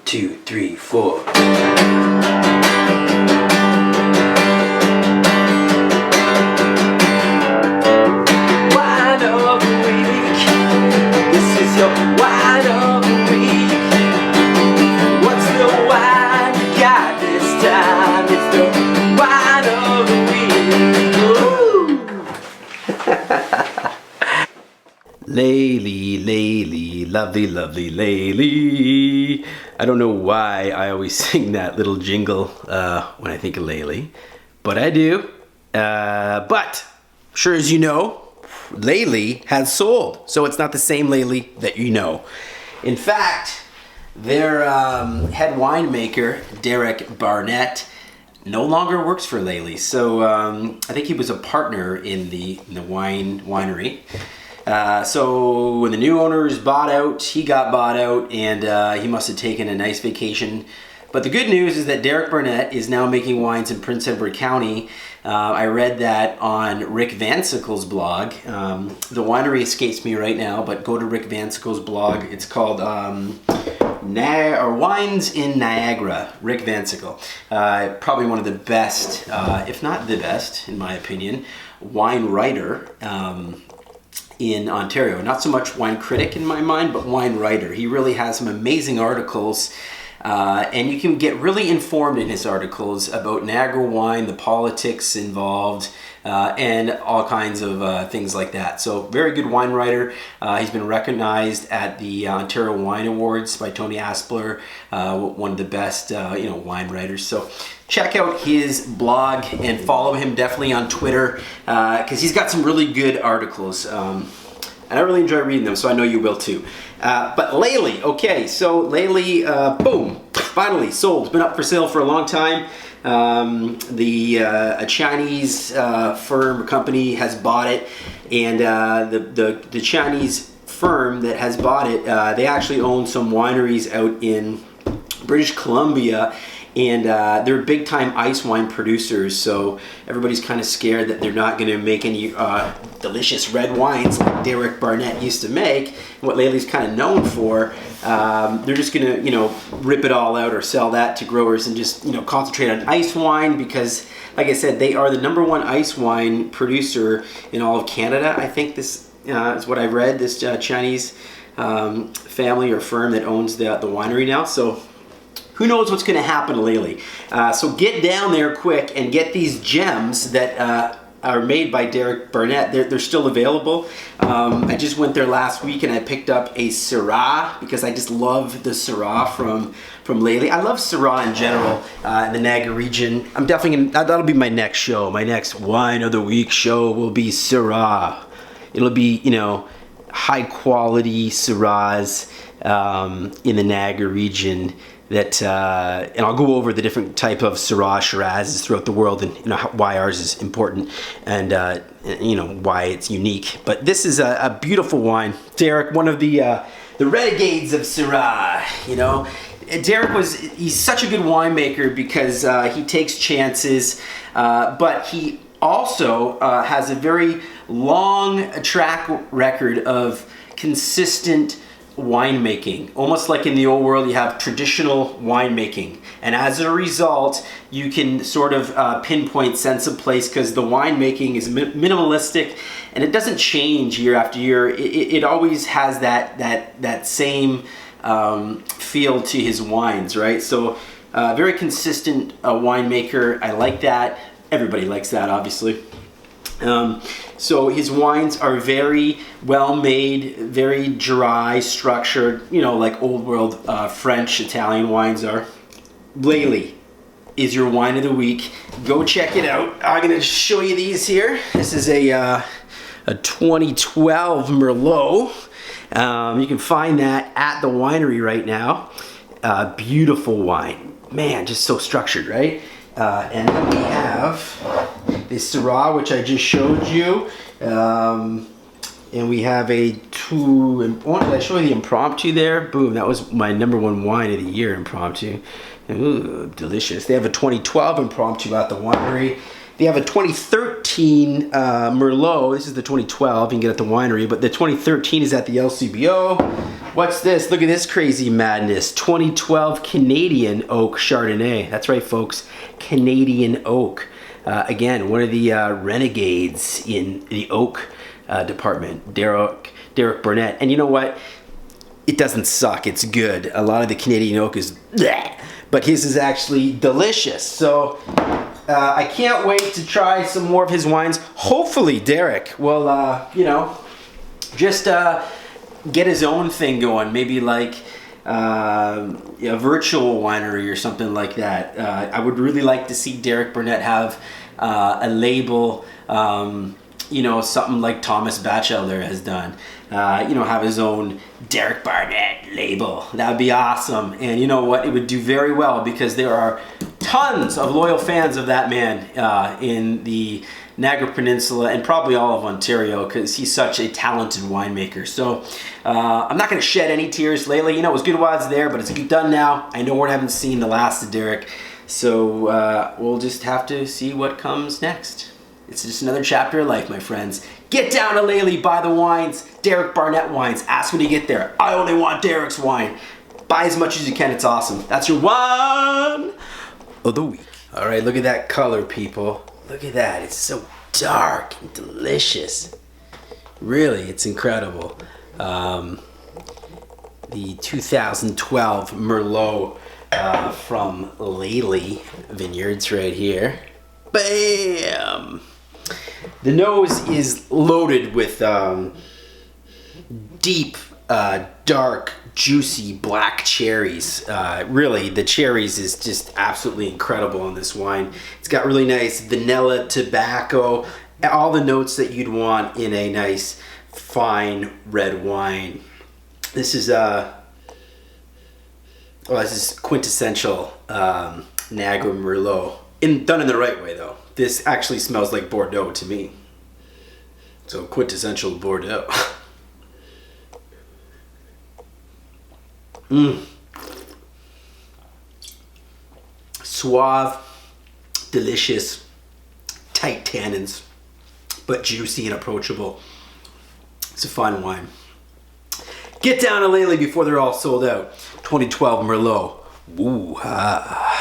2, 3, 4. Wine of the week. This is your wine of the week. What's the wine you got this time? It's the wine of the week. Laylee, Laylee, lovely, lovely Laylee. I don't know why I always sing that little jingle when I think of Laylee, but I do. But sure as you know, Laylee has sold, so it's not the same Laylee that you know. In fact, their head winemaker, Derek Barnett, no longer works for Laylee. So I think he was a partner in the winery. So when the new owners bought out, he got bought out, and he must have taken a nice vacation. But the good news is that Derek Barnett is now making wines in Prince Edward County. I read that on Rick Van Sickle's blog. The winery escapes me right now, but go to Rick Van Sickle's blog. It's called Wines in Niagara, Rick Van Sickle. Probably one of the best, if not the best, in my opinion, wine writer in Ontario. Not so much wine critic in my mind, but wine writer. He really has some amazing articles, and you can get really informed in his articles about Niagara wine, the politics involved, and all kinds of things like that. So very good wine writer. He's been recognized at the Ontario Wine Awards by Tony Aspler, one of the best wine writers. So check out his blog and follow him definitely on Twitter, because he's got some really good articles. And I really enjoy reading them, so I know you will too. But Laylee, okay, so Laylee, boom, finally sold. It's been up for sale for a long time. A Chinese firm, company has bought it, and the Chinese firm that has bought it, they actually own some wineries out in British Columbia, and they're big time ice wine producers, so everybody's kind of scared that they're not going to make any delicious red wines like Derek Barnett used to make, what Laylee's kind of known for. They're just going to rip it all out or sell that to growers and just concentrate on ice wine, because like I said, they are the #1 ice wine producer in all of Canada. I think this is what I read, this Chinese family or firm that owns the winery now. So who knows what's going to happen to Laylee. So get down there quick and get these gems that are made by Derek Barnett. They're still available. I just went there last week and I picked up a Syrah, because I just love the Syrah from Laylee. I love Syrah in general in the Niagara region. I'm definitely that'll be my next show. My next Wine of the Week show will be Syrah. It'll be high quality Syrahs in the Niagara region. And I'll go over the different type of Syrah Shirazes throughout the world, and why ours is important, and why it's unique. But this is a beautiful wine. Derek, one of the renegades of Syrah. Derek he's such a good winemaker because he takes chances, but he also has a very long track record of consistent winemaking. Almost like in the old world, you have traditional winemaking, and as a result, you can sort of pinpoint sense of place, because the winemaking is minimalistic and it doesn't change year after year. It always has that same feel to his wines, right? So very consistent winemaker. I like that. Everybody likes that, obviously. So his wines are very well made, very dry, structured, like old world French, Italian wines are. Laylee is your wine of the week. Go check it out. I'm going to show you these here. This is a 2012 Merlot. You can find that at the winery right now. Beautiful wine. Man, just so structured, right? And then we have this Syrah, which I just showed you. And we have did I show you the Impromptu there? Boom, that was my #1 wine of the year, Impromptu. Ooh, delicious. They have a 2012 Impromptu at the winery. They have a 2013 Merlot. This is the 2012. You can get it at the winery, but the 2013 is at the LCBO. What's this? Look at this crazy madness. 2012 Canadian Oak Chardonnay. That's right, folks. Canadian Oak. Again, one of the renegades in the oak department, Derek Burnett. And you know what? It doesn't suck. It's good. A lot of the Canadian Oak is bleh, but his is actually delicious. So I can't wait to try some more of his wines. Hopefully Derek will, just get his own thing going. Maybe like a virtual winery or something like that. I would really like to see Derek Burnett have a label, something like Thomas Batchelder has done. Have his own Derek Burnett label. That would be awesome. And you know what? It would do very well because there are tons of loyal fans of that man in the Niagara Peninsula and probably all of Ontario because he's such a talented winemaker. So I'm not going to shed any tears lately. It was good while it's there, but it's done now. I know we haven't seen the last of Derek. So we'll just have to see what comes next. It's just another chapter of life, my friends. Get down to Lely, buy the wines, Derek Burnett wines. Ask when you get there. I only want Derek's wine. Buy as much as you can. It's awesome. That's your wine of the week. All right, look at that color, people. Look at that. It's so dark and delicious. Really, it's incredible. The 2012 Merlot from Lely Vineyards right here. Bam! The nose is loaded with deep, dark, juicy black cherries. Really, the cherries is just absolutely incredible on this wine. It's got really nice vanilla, tobacco, all the notes that you'd want in a nice, fine red wine. This is quintessential Niagara Merlot. Done in the right way, though. This actually smells like Bordeaux to me. So quintessential Bordeaux. Suave, delicious, tight tannins, but juicy and approachable. It's a fine wine. Get down to Lely before they're all sold out. 2012 Merlot. Woo-ha.